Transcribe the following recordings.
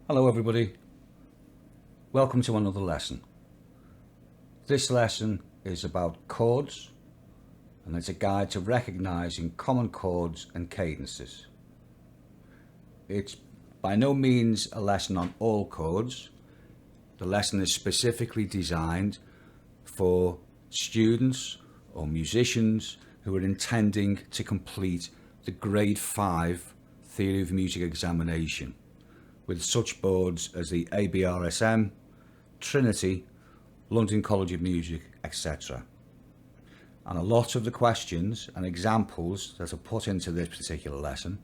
Hello everybody, welcome to another lesson. This lesson is about chords and it's a guide to recognising common chords and cadences. It's by no means a lesson on all chords. The lesson is specifically designed for students or musicians who are intending to complete the Grade 5 Theory of Music examination with such boards as the ABRSM, Trinity, London College of Music, etc. And a lot of the questions and examples that are put into this particular lesson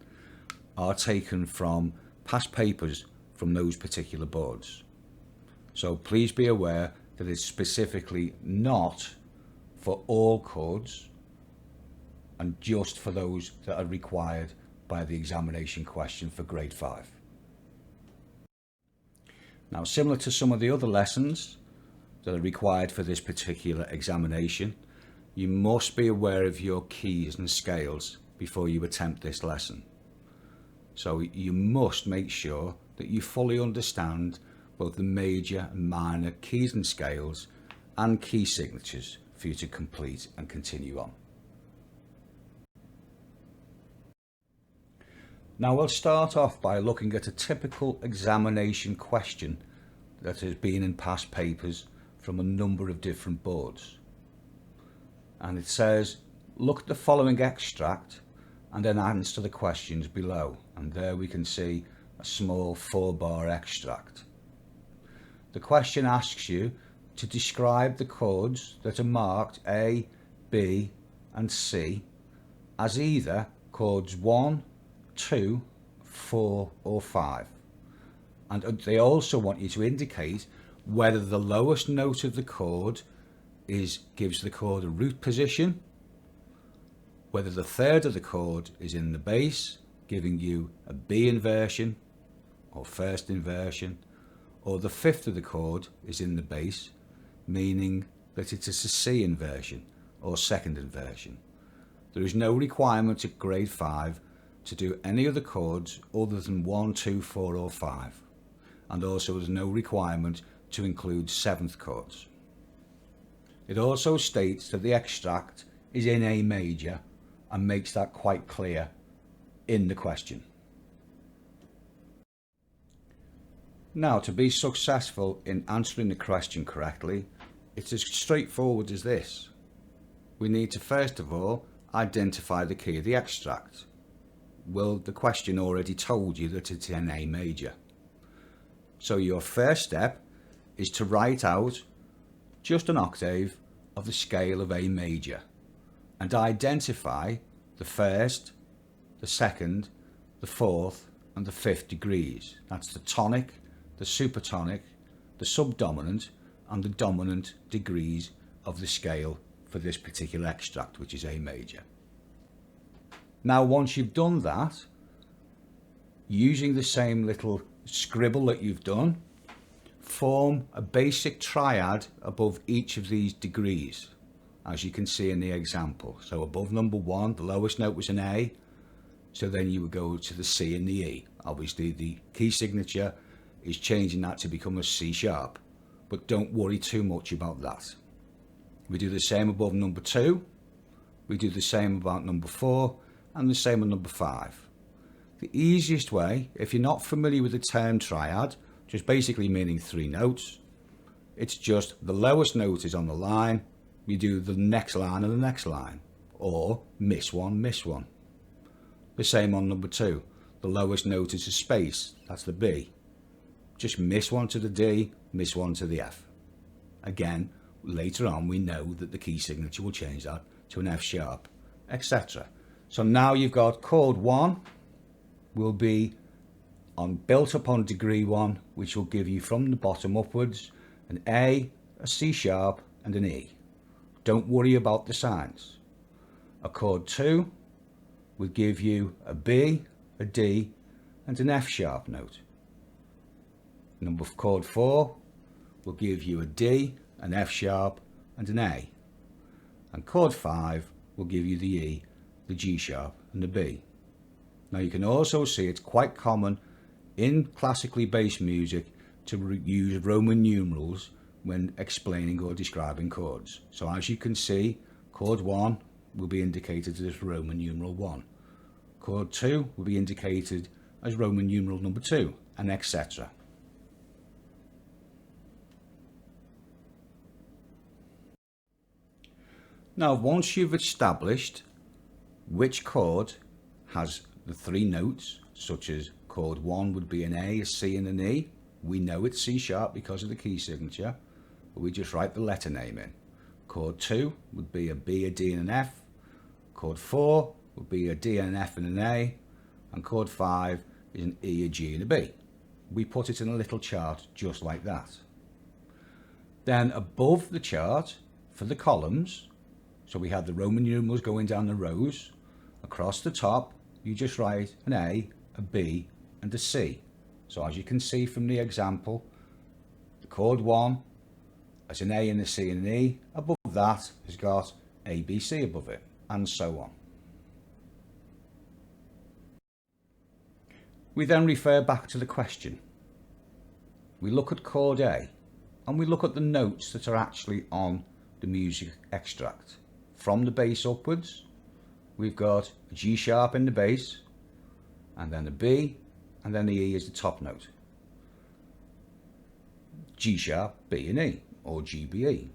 are taken from past papers from those particular boards. So please be aware that it's specifically not for all chords and just for those that are required by the examination question for Grade 5. Now, similar to some of the other lessons that are required for this particular examination, you must be aware of your keys and scales before you attempt this lesson. So you must make sure that you fully understand both the major and minor keys and scales and key signatures for you to complete and continue on. Now we'll start off by looking at a typical examination question that has been in past papers from a number of different boards. And it says, look at the following extract and then answer the questions below. And there we can see a small 4-bar extract. The question asks you to describe the chords that are marked A, B and C as either chords 1, 2, 4 or 5, and they also want you to indicate whether the lowest note of the chord gives the chord a root position, whether the third of the chord is in the bass giving you a B inversion or first inversion, or the fifth of the chord is in the bass meaning that it is a C inversion or second inversion. There is no requirement at Grade 5 to do any other chords other than 1, 2, 4 or 5, and also there's no requirement to include 7th chords. It also states that the extract is in A major and makes that quite clear in the question. Now, to be successful in answering the question correctly, it's as straightforward as this. We need to first of all identify the key of the extract. Well, the question already told you that it's in A major. So your first step is to write out just an octave of the scale of A major and identify the first, the second, the fourth and the fifth degrees. That's the tonic, the supertonic, the subdominant and the dominant degrees of the scale for this particular extract, which is A major. Now, once you've done that, using the same little scribble that you've done, form a basic triad above each of these degrees, as you can see in the example. So above number 1, the lowest note was an A, so then you would go to the C and the E. Obviously the key signature is changing that to become a C sharp, but don't worry too much about that. We do the same above number 2, we do the same about number 4, and the same on number 5. The easiest way, if you're not familiar with the term triad, just basically meaning 3 notes, it's just the lowest note is on the line, you do the next line and the next line, or miss one, miss one. The same on number 2, the lowest note is a space, that's the B. Just miss one to the D, miss one to the F. Again, later on we know that the key signature will change that to an F sharp, etc. So now you've got chord 1 will be built upon degree 1, which will give you from the bottom upwards an A, a C sharp and an E. Don't worry about the signs. A chord 2 will give you a B, a D and an F sharp note. Chord 4 will give you a D, an F sharp and an A. And chord 5 will give you the E, the G sharp and the B. Now you can also see it's quite common in classically based music to use Roman numerals when explaining or describing chords. So as you can see, chord 1 will be indicated as Roman numeral 1. Chord 2 will be indicated as Roman numeral number 2, and etc. Now, once you've established which chord has the 3 notes, such as chord 1 would be an A, a C and an E, we know it's C sharp because of the key signature, but we just write the letter name in. Chord 2 would be a B, a D and an F. Chord 4 would be a D, an F and an A. And chord 5 is an E, a G and a B. We put it in a little chart just like that. Then above the chart, for the columns, so we had the Roman numerals going down the rows, across the top you just write an A, a B and a C. So as you can see from the example, the chord 1 has an A and a C and an E, above that has got A, B, C above it, and so on. We then refer back to the question. We look at chord A and we look at the notes that are actually on the music extract. From the bass upwards, we've got a G sharp in the bass, and then a B, and then the E is the top note. G sharp, B and E, or G, B, E.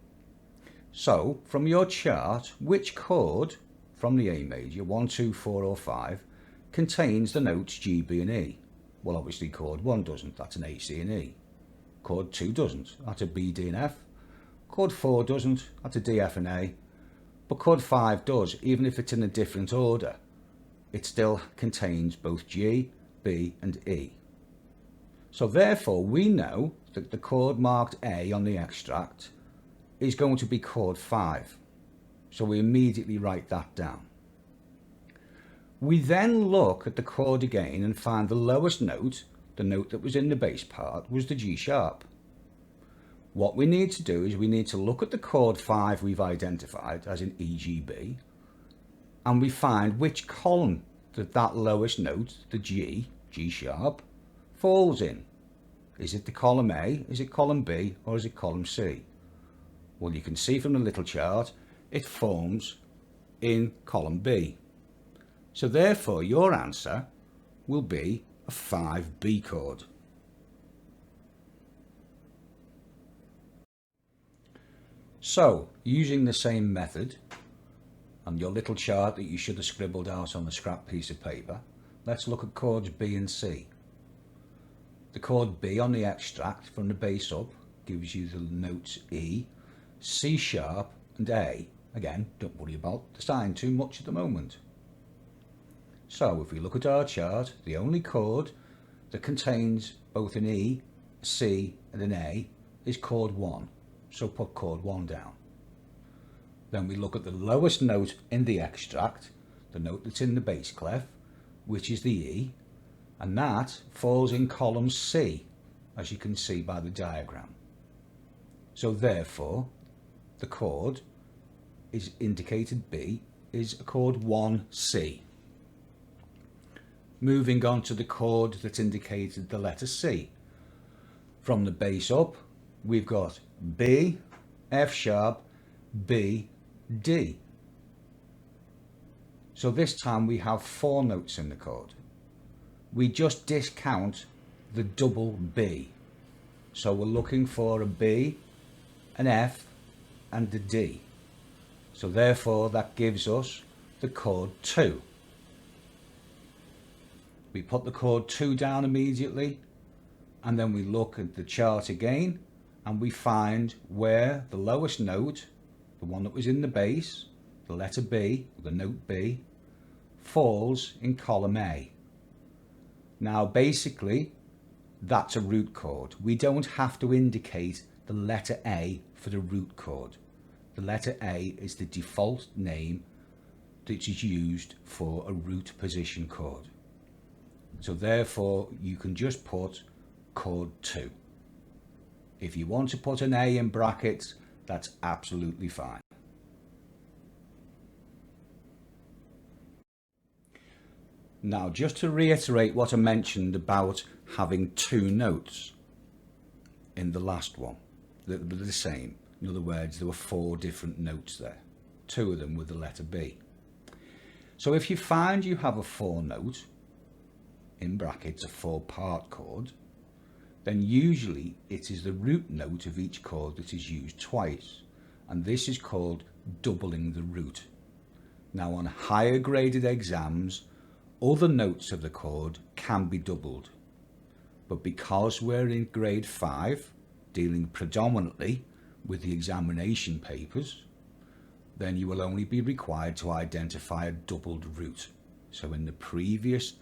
So, from your chart, which chord from the A major, 1, 2, 4 or 5, contains the notes G, B and E? Well, obviously chord 1 doesn't, that's an A, C and E. Chord 2 doesn't, that's a B, D and F. Chord 4 doesn't, that's a D, F and A. But chord 5 does, even if it's in a different order. It still contains both G, B and E. So therefore we know that the chord marked A on the extract is going to be chord 5. So we immediately write that down. We then look at the chord again and find the lowest note, the note that was in the bass part, was the G sharp. What we need to do is we need to look at the chord 5 we've identified as in E, G, B, and we find which column that lowest note, the G, G sharp, falls in. Is it the column A, is it column B, or is it column C? Well, you can see from the little chart, it forms in column B. So therefore your answer will be a 5B chord. So, using the same method, on your little chart that you should have scribbled out on a scrap piece of paper, let's look at chords B and C. The chord B on the extract from the bass up gives you the notes E, C sharp and A. Again, don't worry about the sign too much at the moment. So, if we look at our chart, the only chord that contains both an E, a C and an A is chord 1. So put chord 1 down. Then we look at the lowest note in the extract, the note that's in the bass clef, which is the E, and that falls in column C, as you can see by the diagram. So therefore, the chord is indicated B is a chord 1C. Moving on to the chord that's indicated the letter C. From the bass up, we've got B, F sharp, B, D. So this time we have 4 notes in the chord. We just discount the double B. So we're looking for a B, an F and a D. So therefore that gives us the chord 2. We put the chord 2 down immediately, and then we look at the chart again and we find where the lowest note, the one that was in the bass, the letter B, the note B, falls in column A. Now basically that's a root chord. We don't have to indicate the letter A for the root chord. The letter A is the default name that is used for a root position chord. So therefore you can just put chord 2. If you want to put an A in brackets, that's absolutely fine. Now, just to reiterate what I mentioned about having two notes in the last one, that were the same. In other words, there were 4 different notes there. 2 of them with the letter B. So if you find you have a 4 note, in brackets a 4-part chord, then usually it is the root note of each chord that is used twice, and this is called doubling the root. Now, on higher graded exams, other notes of the chord can be doubled, but because we're in grade 5, dealing predominantly with the examination papers, then you will only be required to identify a doubled root. So in the previous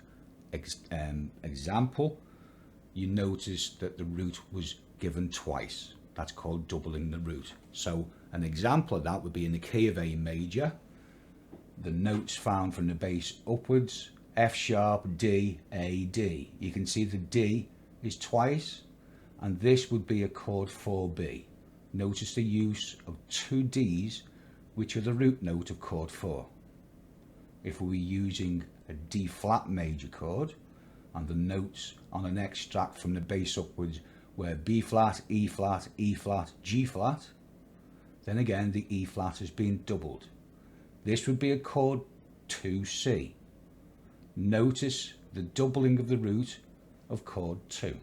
example, you noticed that the root was given twice. That's called doubling the root. So an example of that would be in the key of A major, the notes found from the bass upwards, F sharp, D, A, D. You can see the D is twice, and this would be a chord 4B. Notice the use of 2 Ds, which are the root note of chord 4. If we were using a D flat major chord, and the notes on an extract from the bass upwards were B flat, E flat, E flat, G flat, then again the E flat has been doubled. This would be a chord 2C. Notice the doubling of the root of chord 2.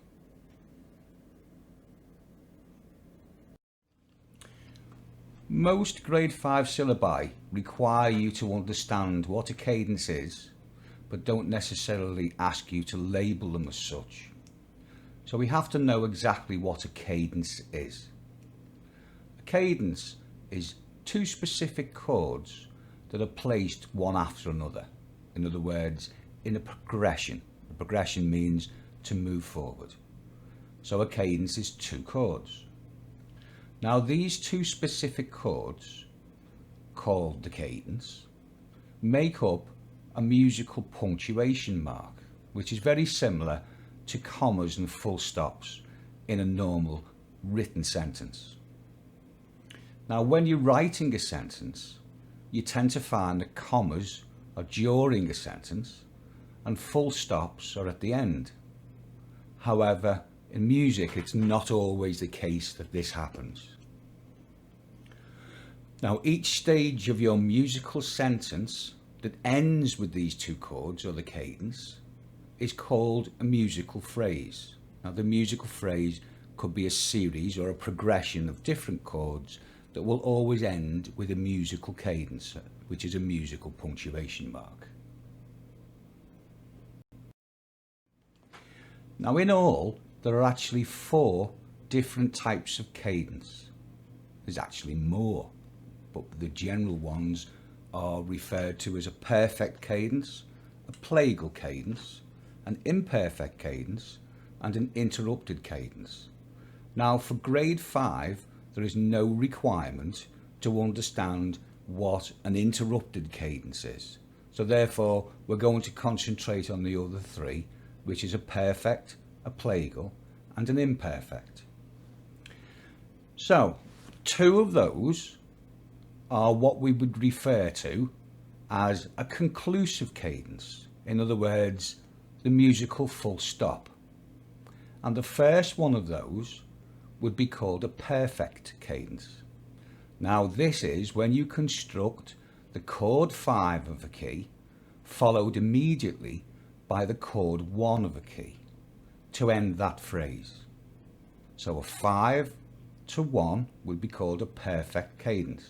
Most grade 5 syllabi require you to understand what a cadence is, but don't necessarily ask you to label them as such. So we have to know exactly what a cadence is. A cadence is 2 specific chords that are placed one after another. In other words, in a progression. A progression means to move forward. So a cadence is 2 chords. Now these 2 specific chords, called the cadence, make up a musical punctuation mark, which is very similar to commas and full stops in a normal written sentence. Now when you're writing a sentence, you tend to find that commas are during a sentence and full stops are at the end. However, in music, it's not always the case that this happens. Now, each stage of your musical sentence that ends with these 2 chords, or the cadence, is called a musical phrase. Now, the musical phrase could be a series or a progression of different chords that will always end with a musical cadence, which is a musical punctuation mark. Now, in all, there are actually 4 different types of cadence. There's actually more, but the general ones are referred to as a perfect cadence, a plagal cadence, an imperfect cadence, and an interrupted cadence. Now, for grade 5, there is no requirement to understand what an interrupted cadence is. So therefore, we're going to concentrate on the other 3, which is a perfect, a plagal, and an imperfect. So 2 of those are what we would refer to as a conclusive cadence. In other words, the musical full stop. And the first one of those would be called a perfect cadence. Now this is when you construct the chord 5 of a key followed immediately by the chord 1 of a key to end that phrase. So a 5 to 1 would be called a perfect cadence.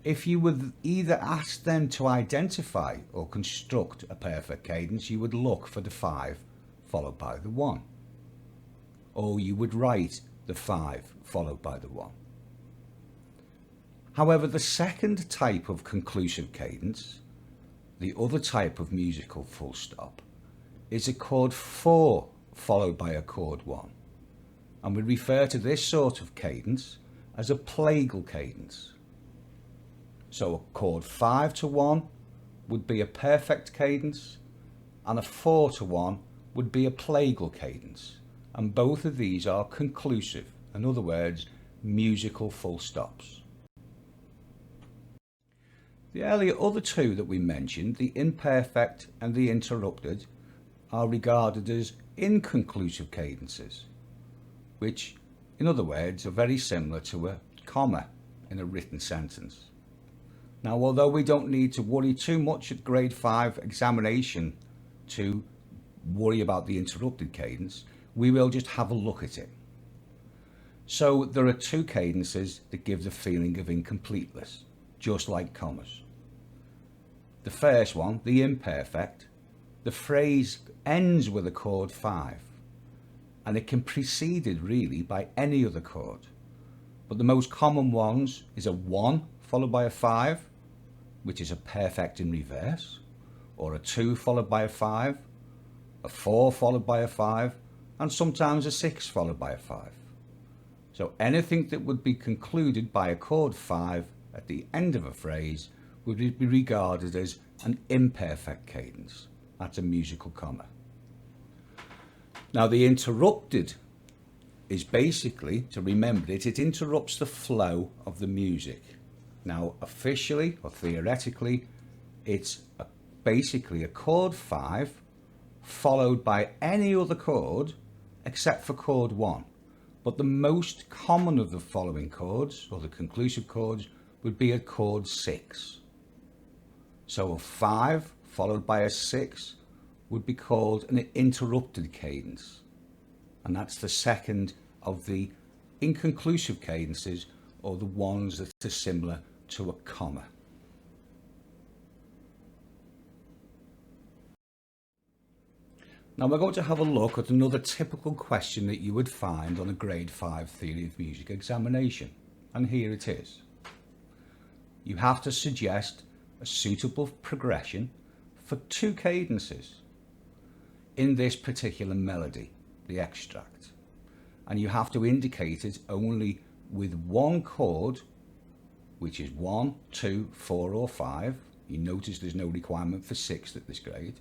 If you would either ask them to identify or construct a perfect cadence, you would look for the 5 followed by the 1. Or you would write the 5 followed by the 1. However, the second type of conclusive cadence, the other type of musical full stop, is a chord 4 followed by a chord 1. And we refer to this sort of cadence as a plagal cadence. So a chord 5 to 1 would be a perfect cadence, and a 4 to 1 would be a plagal cadence. And both of these are conclusive, in other words, musical full stops. The earlier other two that we mentioned, the imperfect and the interrupted, are regarded as inconclusive cadences, which, in other words, are very similar to a comma in a written sentence. Now, although we don't need to worry too much at grade 5 examination to worry about the interrupted cadence, we will just have a look at it. So there are two cadences that give the feeling of incompleteness, just like commas. The first one, the imperfect, the phrase ends with a chord 5, and it can be preceded really by any other chord. But the most common ones is a 1 followed by a 5, which is a perfect in reverse, or a 2 followed by a 5, a 4 followed by a 5, and sometimes a 6 followed by a 5. So anything that would be concluded by a chord 5 at the end of a phrase would be regarded as an imperfect cadence. That's a musical comma. Now the interrupted is basically, to remember it interrupts the flow of the music. Now officially or theoretically, it's basically a chord 5 followed by any other chord except for chord 1. But the most common of the following chords, or the conclusive chords, would be a chord 6. So a 5 followed by a 6 would be called an interrupted cadence. And that's the second of the inconclusive cadences, or the ones that are similar to a comma. Now we're going to have a look at another typical question that you would find on a grade 5 theory of music examination. And here it is. You have to suggest a suitable progression for two cadences in this particular melody, the extract. And you have to indicate it only with one chord, which is 1, 2, 4 or 5. You notice there's no requirement for 6 at this grade,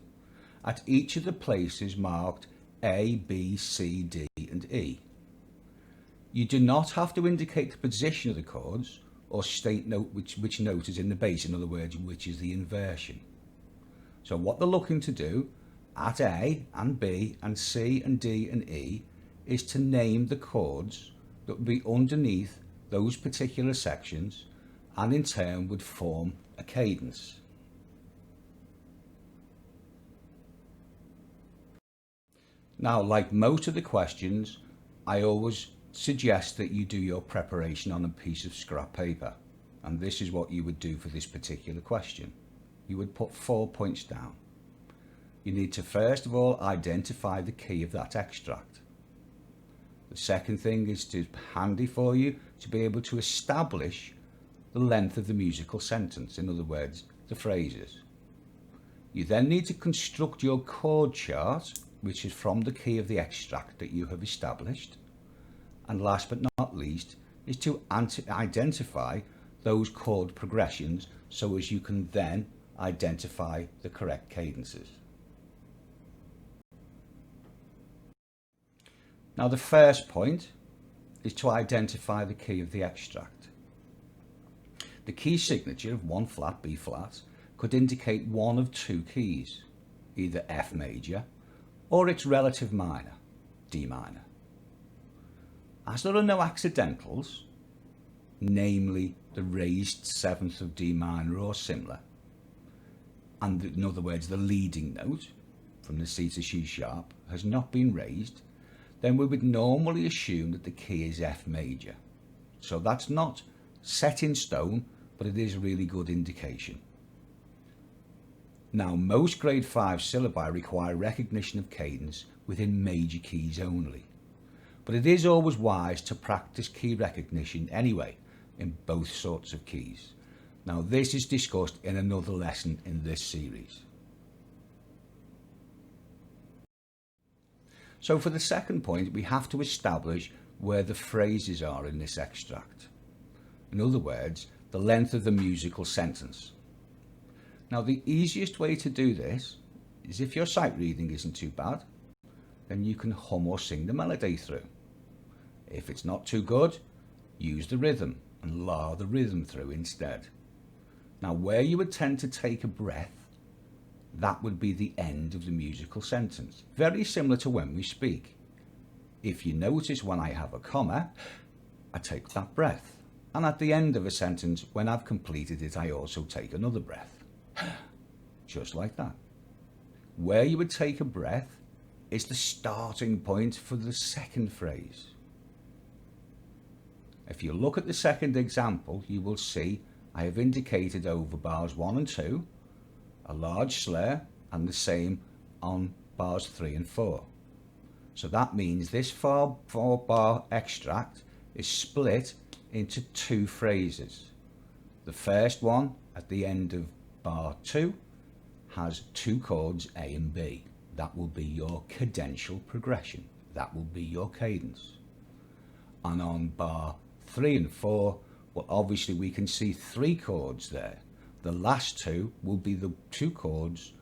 at each of the places marked A, B, C, D and E. You do not have to indicate the position of the chords or state note which note is in the bass, in other words, which is the inversion. So what they're looking to do at A and B and C and D and E is to name the chords that would be underneath those particular sections and in turn would form a cadence. Now, like most of the questions, I always suggest that you do your preparation on a piece of scrap paper, and this is what you would do for this particular question. You would put 4 points down. You need to first of all identify the key of that extract. The second thing is to handy for you to be able to establish the length of the musical sentence, in other words, the phrases. You then need to construct your chord chart, which is from the key of the extract that you have established. And last but not least is to identify those chord progressions so as you can then identify the correct cadences. Now the first point is to identify the key of the extract. The key signature of 1 flat, B flat, could indicate one of two keys, either F major or its relative minor, D minor. As there are no accidentals, namely the raised 7th of D minor or similar, and in other words the leading note from the C to C sharp has not been raised, then we would normally assume that the key is F major. So that's not set in stone, but it is a really good indication. Now, most grade 5 syllabi require recognition of cadence within major keys only, but it is always wise to practice key recognition anyway in both sorts of keys. Now, this is discussed in another lesson in this series. So for the second point, we have to establish where the phrases are in this extract. In other words, the length of the musical sentence. Now, the easiest way to do this is, if your sight reading isn't too bad, then you can hum or sing the melody through. If it's not too good, use the rhythm and la the rhythm through instead. Now, where you would tend to take a breath, that would be the end of the musical sentence. Very similar to when we speak. If you notice, when I have a comma, I take that breath. And at the end of a sentence, when I've completed it, I also take another breath. Just like that. Where you would take a breath is the starting point for the second phrase. If you look at the second example, you will see I have indicated over bars 1 and 2, a large slur, and the same on bars 3 and 4. So that means this four bar extract is split into 2 phrases. The first one at the end of bar 2 has 2 chords A and B. That will be your cadential progression. That will be your cadence. And on bar 3 and 4, well, obviously we can see 3 chords there. The last 2 will be the 2 chords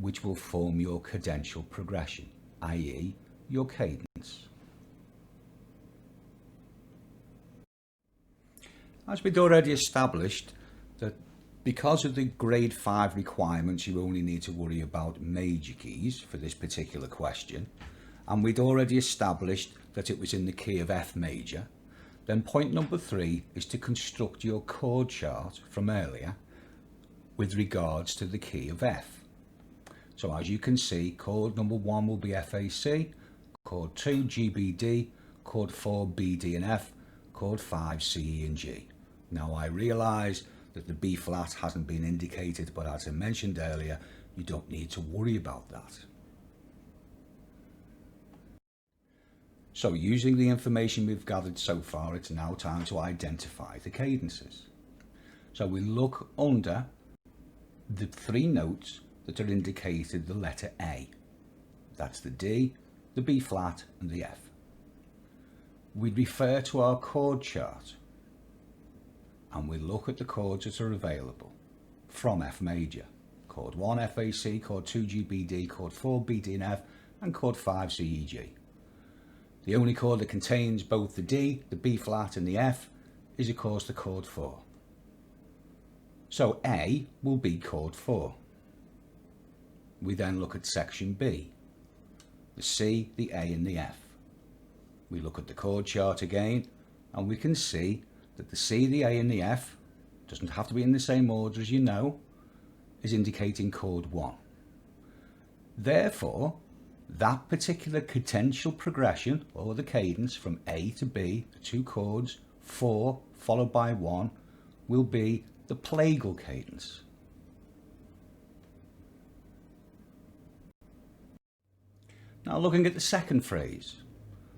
which will form your cadential progression, i.e. your cadence. As we'd already established, that because of the grade 5 requirements, you only need to worry about major keys for this particular question, and we'd already established that it was in the key of F major, then point number 3 is to construct your chord chart from earlier with regards to the key of F. So as you can see, chord number 1 will be FAC, chord 2 GBD, chord 4 BD and F, chord 5 CE and G. Now I realise that the B flat hasn't been indicated, but as I mentioned earlier, you don't need to worry about that. So using the information we've gathered so far, it's now time to identify the cadences. So we look under the 3 notes that are indicated the letter A. That's the D, the B flat and the F. We refer to our chord chart and we look at the chords that are available from F major. Chord 1 FAC, chord 2 GBD, chord 4 BD and F and chord 5 CEG. The only chord that contains both the D, the B flat and the F is of course the chord 4. So A will be chord 4. We then look at section B, the C, the A and the F. We look at the chord chart again and we can see that the C, the A and the F, doesn't have to be in the same order as you know, is indicating chord 1. Therefore, that particular cadential progression, or the cadence from A to B, the 2 chords, 4 followed by 1, will be the plagal cadence. Now looking at the second phrase,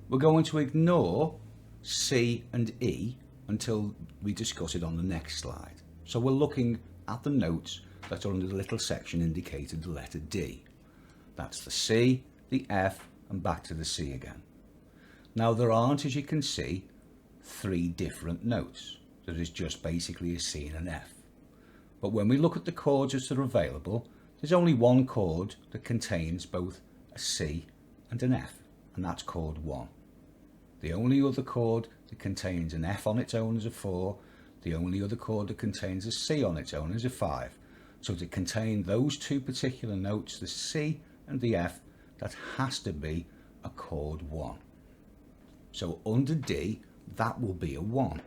we're going to ignore C and E until we discuss it on the next slide. So we're looking at the notes that are under the little section indicated the letter D. That's the C, the F and back to the C again. Now there aren't, as you can see, 3 different notes. There is just basically a C and an F. But when we look at the chords that are available, there's only one chord that contains both a C and an F, and that's chord 1. The only other chord that contains an F on its own is a 4. The only other chord that contains a C on its own is a 5. So to contain those 2 particular notes, the C and the F, that has to be a chord 1. So under D, that will be a 1.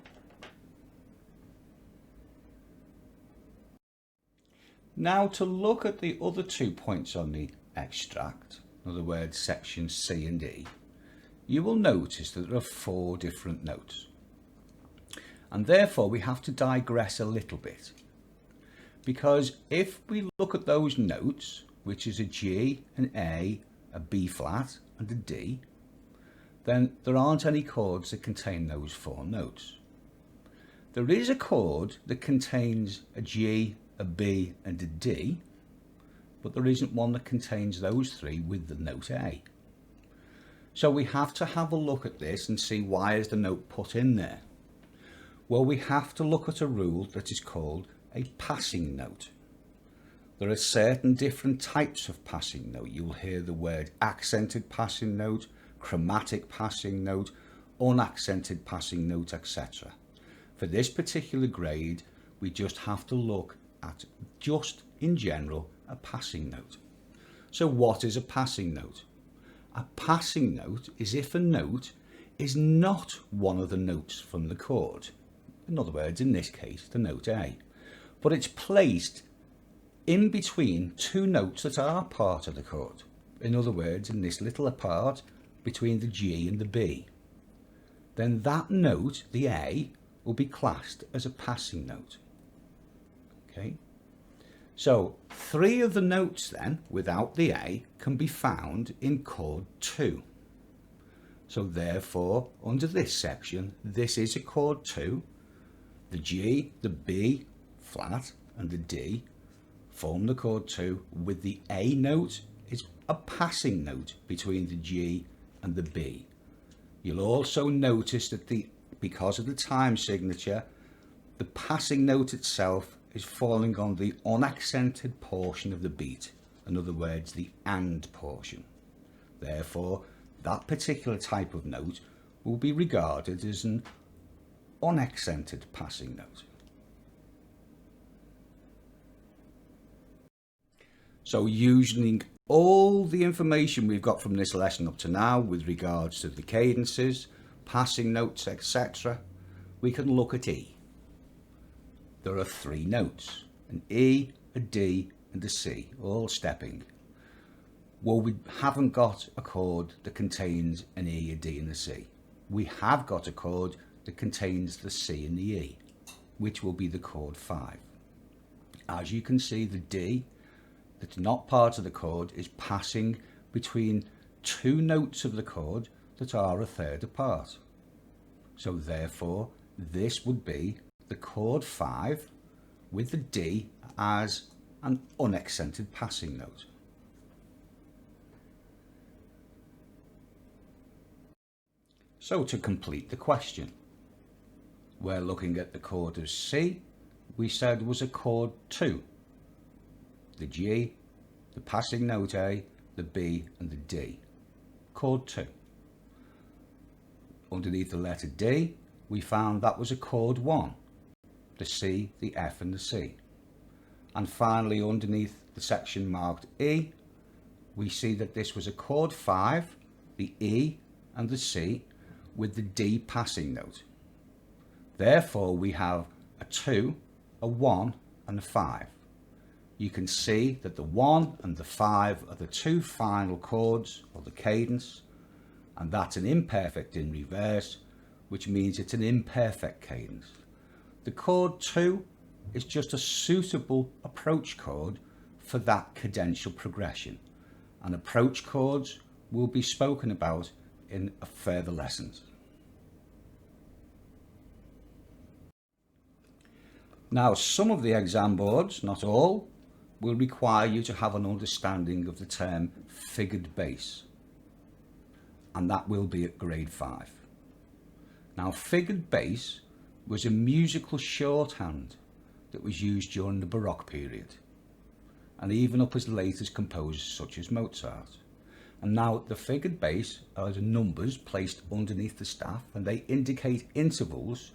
Now to look at the other 2 points on the extract, in other words sections C and E, you will notice that there are 4 different notes. And therefore we have to digress a little bit. Because if we look at those notes, which is a G, an A, a B flat and a D, then there aren't any chords that contain those 4 notes. There is a chord that contains a G, a B and a D, but there isn't one that contains those 3 with the note A. So we have to have a look at this and see why is the note put in there. Well, we have to look at a rule that is called a passing note. There are certain different types of passing note. You'll hear the word accented passing note, chromatic passing note, unaccented passing note, etc. For this particular grade, we just have to look at just in general a passing note. So what is a passing note? A passing note is if a note is not one of the notes from the chord. In other words, in this case, the note A, but it's placed in between two notes that are part of the chord. In other words, in this little part between the G and the B. Then that note, the A, will be classed as a passing note. Okay. So 3 of the notes then, without the A, can be found in chord 2. So therefore, under this section, this is a chord 2. The G, the B flat and the D form the chord 2, with the A note is a passing note between the G and the B. You'll also notice that because of the time signature, the passing note itself is falling on the unaccented portion of the beat. In other words, the AND portion. Therefore, that particular type of note will be regarded as an unaccented passing note. So using all the information we've got from this lesson up to now with regards to the cadences, passing notes, etc., we can look at E. There are 3 notes, an E, a D and a C, all stepping. Well, we haven't got a chord that contains an E, a D and a C. We have got a chord that contains the C and the E, which will be the chord 5. As you can see, the D, that's not part of the chord, is passing between 2 notes of the chord that are a third apart. So therefore, this would be the chord 5 with the D as an unaccented passing note. So to complete the question, we're looking at the chord of C, we said was a chord 2. The G, the passing note A, the B and the D. Chord 2. Underneath the letter D, we found that was a chord 1. The C, the F and the C. And finally, underneath the section marked E, we see that this was a chord 5, the E and the C, with the D passing note. Therefore, we have a 2, a 1 and a 5. You can see that the 1 and the 5 are the 2 final chords of the cadence, and that's an imperfect in reverse, which means it's an imperfect cadence. The chord 2 is just a suitable approach chord for that cadential progression, and approach chords will be spoken about in further lessons. Now, some of the exam boards, not all, will require you to have an understanding of the term figured bass, and that will be at grade 5. Now, figured bass was a musical shorthand that was used during the Baroque period, and even up as late as composers such as Mozart. And now the figured bass are the numbers placed underneath the staff, and they indicate intervals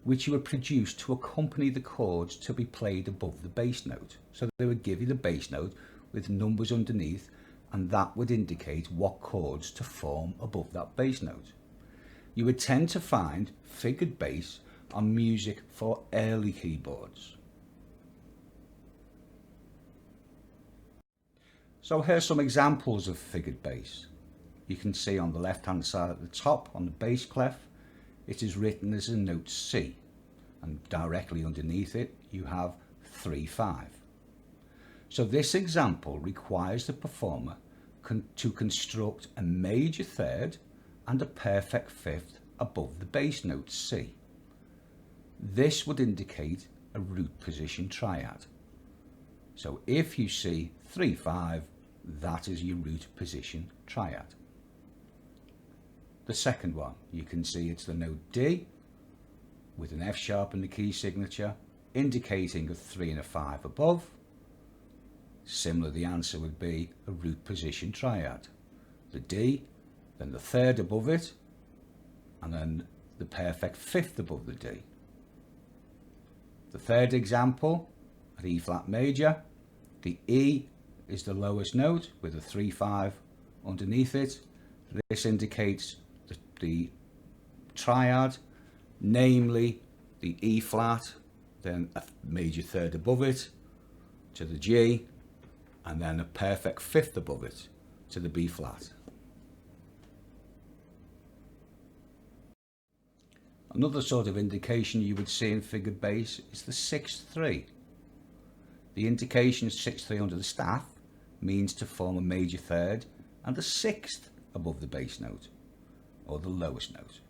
which were produced to accompany the chords to be played above the bass note. So they would give you the bass note with numbers underneath, and that would indicate what chords to form above that bass note. You would tend to find figured bass on music for early keyboards. So here's some examples of figured bass. You can see on the left hand side at the top on the bass clef, it is written as a note C, and directly underneath it you have 3/5. So this example requires the performer to construct a major third and a perfect fifth above the bass note C. This would indicate a root position triad. So if you see 3/5, that is your root position triad. The second one, you can see it's the note D with an F sharp in the key signature, indicating a 3 and a 5 above. Similar, the answer would be a root position triad. The D, then the third above it, and then the perfect fifth above the D. The third example at E flat major. The E is the lowest note with a 3/5 underneath it. This indicates the triad, namely the E flat, then a major third above it to the G, and then a perfect fifth above it to the B flat. Another sort of indication you would see in figured bass is the 6/3. The indication of 6/3 under the staff means to form a major third and a sixth above the bass note, or the lowest note.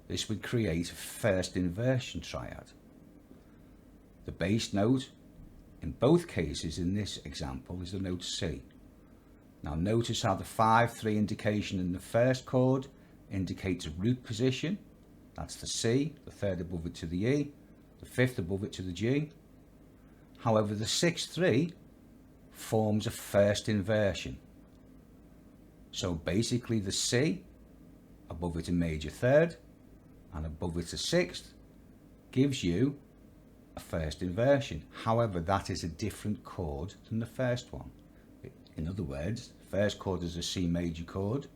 This would create a first inversion triad. The bass note, in both cases in this example, is the note C. Now notice how the 5/3 indication in the first chord indicates a root position. That's the C, the third above it to the E, the fifth above it to the G. However, the 6/3 forms a first inversion. So basically the C, above it a major third, and above it a sixth, gives you a first inversion. However, that is a different chord than the first one. In other words, the first chord is a C major chord,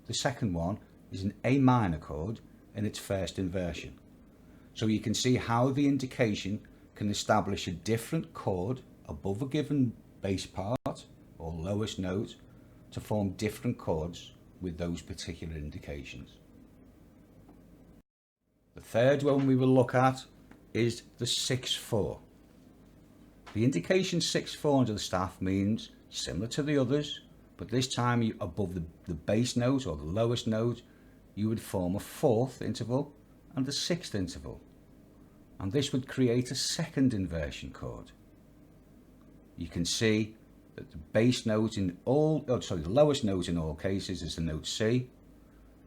the second one is an A minor chord in its first inversion. So you can see how the indication can establish a different chord above a given bass part or lowest note to form different chords with those particular indications. The third one we will look at is the 6/4. The indication 6/4 under the staff means similar to the others, but this time above the bass note or the lowest note, you would form a fourth interval and a sixth interval, and this would create a second inversion chord. You can see that the bass note in the lowest note in all cases is the note C,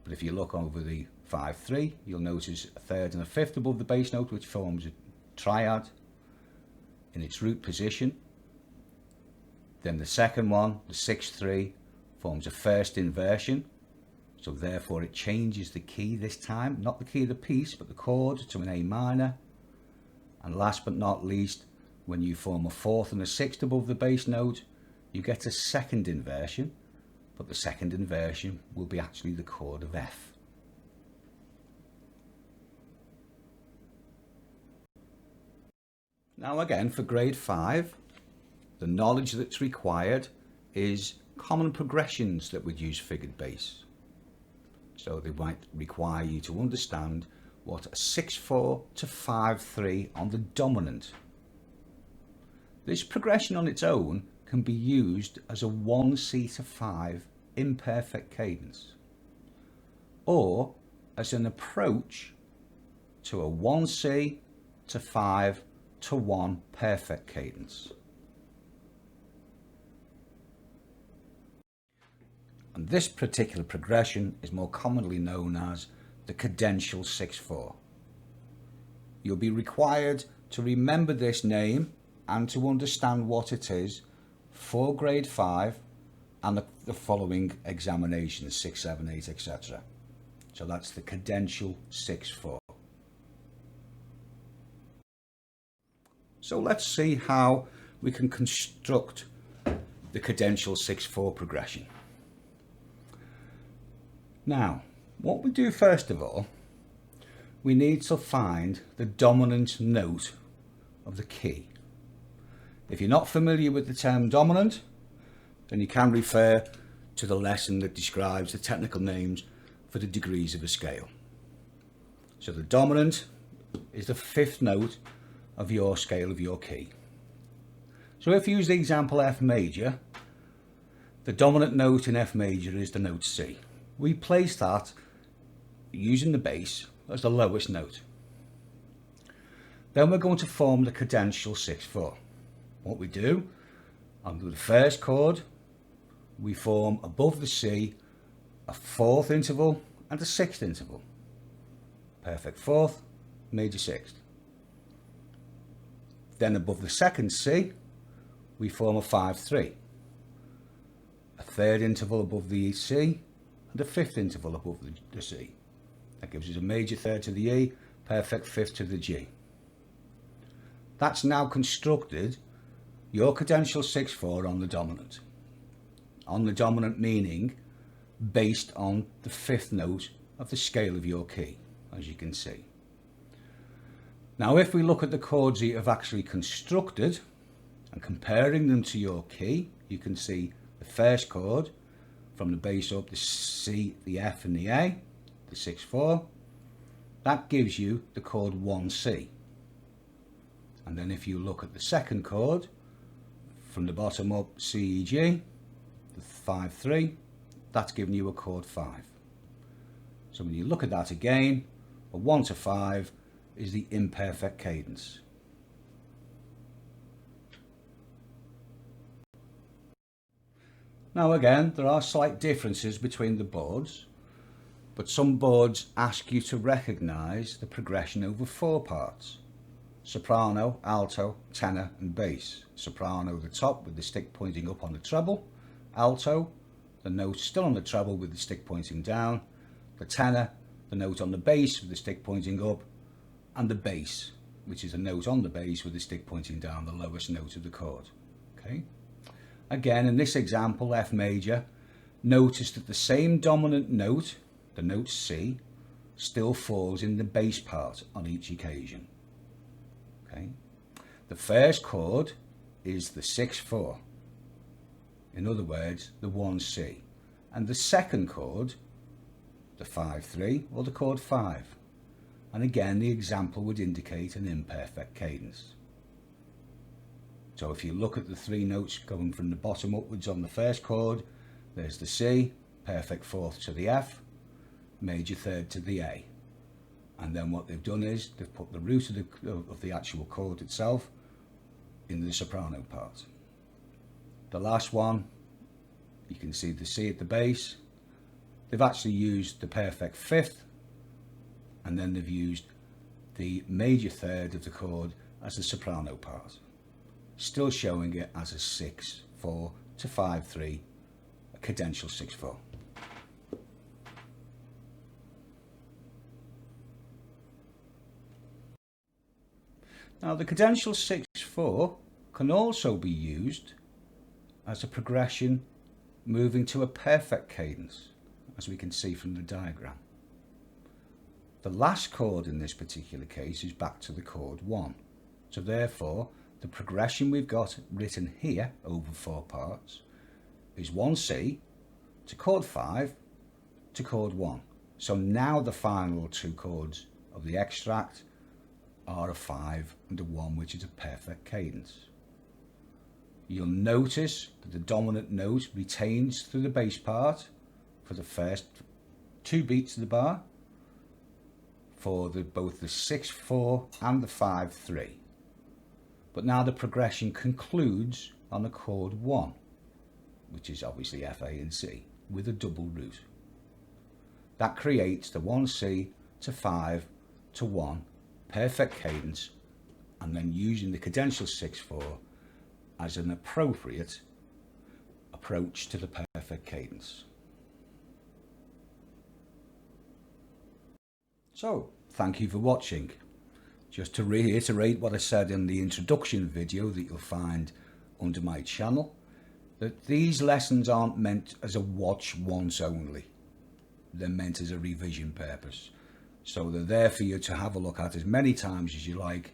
but if you look over the 5/3, you'll notice a third and a fifth above the bass note, which forms a triad in its root position. Then the second one, the 6/3, forms a first inversion. So therefore it changes the key this time, not the key of the piece, but the chord to an A minor. And last but not least, when you form a fourth and a sixth above the bass note, you get a second inversion, but the second inversion will be actually the chord of F. Now again, for grade 5, the knowledge that's required is common progressions that would use figured bass. So they might require you to understand what a 6/4 to 5/3 on the dominant. This progression on its own can be used as a 1C to 5 imperfect cadence, or as an approach to a 1C to 5 to 1 perfect cadence. And this particular progression is more commonly known as the cadential 6/4. You'll be required to remember this name and to understand what it is for grade 5 and the following examinations, 6, 7, 8, etc. So that's the cadential 6/4. So let's see how we can construct the cadential 6/4 progression. Now, what we do first of all, we need to find the dominant note of the key. If you're not familiar with the term dominant, then you can refer to the lesson that describes the technical names for the degrees of a scale. So the dominant is the fifth note of your scale of your key. So if you use the example F major, the dominant note in F major is the note C. We place that using the bass as the lowest note. Then we're going to form the cadential 6/4. What we do, under the first chord, we form above the C a fourth interval and a sixth interval. Perfect fourth, major sixth. Then above the second C, we form a 5/3. A third interval above the C and a fifth interval above the C. That gives us a major third to the E, perfect fifth to the G. That's now constructed your cadential 6/4 on the dominant. On the dominant meaning based on the 5th note of the scale of your key, as you can see. Now if we look at the chords that you have actually constructed and comparing them to your key, you can see the first chord from the bass up, the C, the F and the A, the 6/4, that gives you the chord 1C. And then if you look at the second chord from the bottom up, C, E, G, the 5/3, that's giving you a chord 5. So when you look at that again, a 1 to 5 is the imperfect cadence. Now again, there are slight differences between the boards, but some boards ask you to recognise the progression over 4 parts: soprano, alto, tenor and bass. Soprano the top with the stick pointing up on the treble, alto the note still on the treble with the stick pointing down, the tenor the note on the bass with the stick pointing up, and the bass, which is a note on the bass with the stick pointing down, the lowest note of the chord. Okay. Again, in this example, F major, notice that the same dominant note, the note C, still falls in the bass part on each occasion. Okay. The first chord is the 6/4. In other words, the 1C. And the second chord, the 5/3 or the chord 5. And again, the example would indicate an imperfect cadence. So if you look at the 3 notes going from the bottom upwards on the first chord, there's the C, perfect 4th to the F, major 3rd to the A. And then what they've done is they've put the root of the actual chord itself in the soprano part. The last one, you can see the C at the bass. They've actually used the perfect 5th, and then they've used the major 3rd of the chord as the soprano part, still showing it as a 6/4 to 5/3, a cadential 6/4. Now the cadential 6/4 can also be used as a progression moving to a perfect cadence, as we can see from the diagram. The last chord in this particular case is back to the chord 1. So therefore, the progression we've got written here over 4 parts is 1C to chord 5 to chord 1. So now the final 2 chords of the extract are a 5 and a 1, which is a perfect cadence. You'll notice that the dominant note retains through the bass part for the first 2 beats of the bar, for both the 6/4 and the 5/3. But now the progression concludes on the chord 1, which is obviously F, A and C, with a double root. That creates the 1C to 5 to 1 perfect cadence, and then using the cadential 6/4 as an appropriate approach to the perfect cadence. So, thank you for watching. Just to reiterate what I said in the introduction video that you'll find under my channel, that these lessons aren't meant as a watch once only. They're meant as a revision purpose. So they're there for you to have a look at as many times as you like,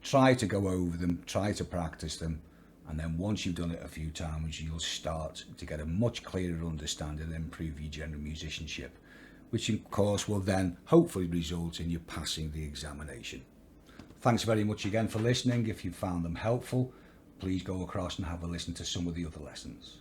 try to go over them, try to practice them, and then once you've done it a few times, you'll start to get a much clearer understanding and improve your general musicianship, which of course will then hopefully result in you passing the examination. Thanks very much again for listening. If you found them helpful, please go across and have a listen to some of the other lessons.